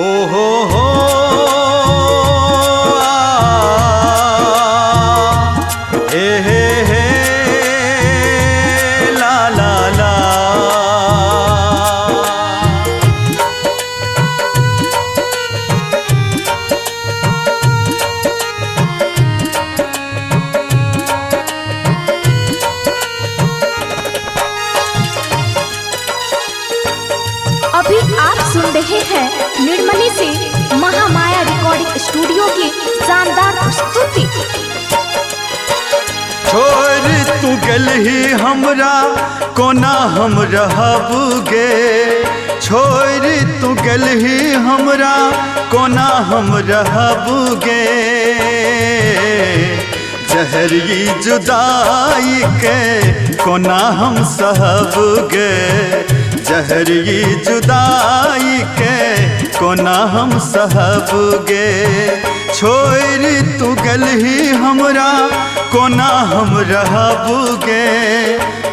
ओ हो हे ला ला ला। अभी आप सुन रहे हैं निर्मली से महामाया रिकॉर्डिंग स्टूडियो की शानदार प्रस्तुति। छोड़ तू गलही हमरा कोना हम रहबुगे, छोड़ तू गलही हमरा कोना हम रहबुगे। जहरी जुदाई के कोना हम सहबुगे, जहरी जुदाई के कोना हम सहबुगे। छोड़ तू गलही हमरा कोना हम रहबुगे,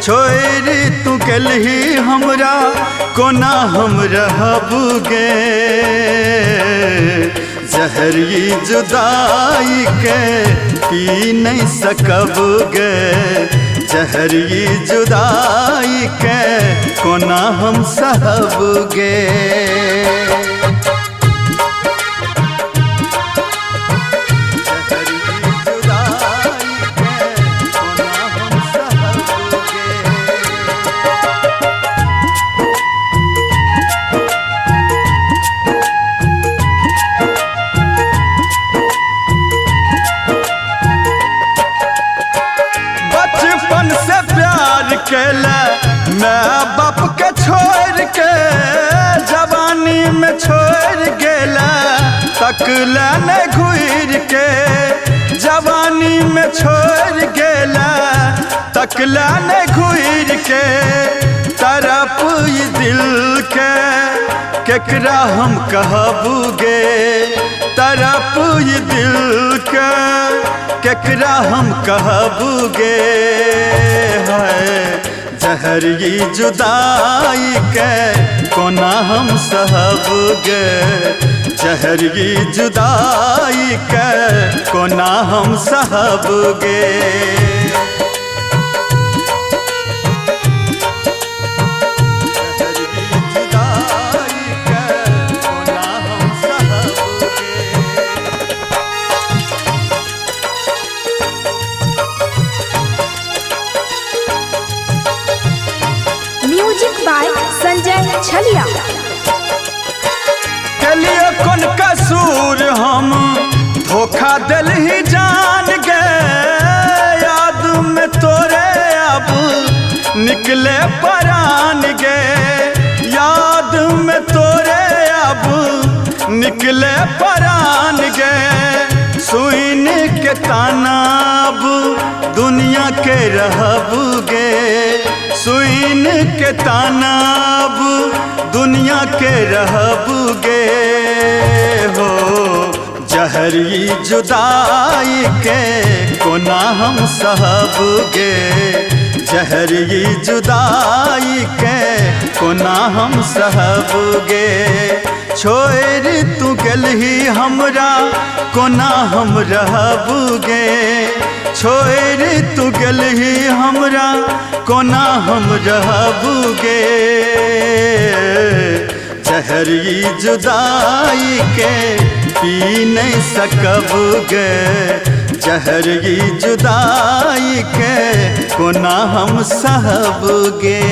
छोड़ तू गलही हमरा कोना हम रहबुगे। जहरी जुदाई के पी नहीं सकबुगे, जहरी जुदाई के कोना हम सहबुगे। बचपन से प्यार केला मैं बाप के छोड़ के, जवानी में छोड़ गेला तकला न घूर के। जवानी में छोड़ गेला तकला न घूर के। तरफ दिल के केकरा हम कहबुगे, तरफ दिल के केकरा हम कहबुगे। है जहरी जुदाई के कोना हम सहबुगे, जहरी जुदाई के कोना हम सहबुगे। म्यूजिक बाय संजय छलिया। कलिए कौन कसूर हम धोखा दिल ही जान गे। याद में तोरे अब निकले परान गे, याद में तोरे अब निकले परान गे। सुइन के तानाब दुनिया के रहबुगे, सुइन के तानाब दुनिया के रहबुगे। हो जहरी जुदाई के कोना हम सहबुगे, जहरी जुदाई के कोना हम सहबुगे। छोड़ तू गलही हमरा कोना हम रहबुगे, छोड़ तू गलही हमरा कोना हम रहबुगे। जहरी जुदाई के पी नहीं सकबुगे, जहरी जुदाई के कोना हम सहबुगे।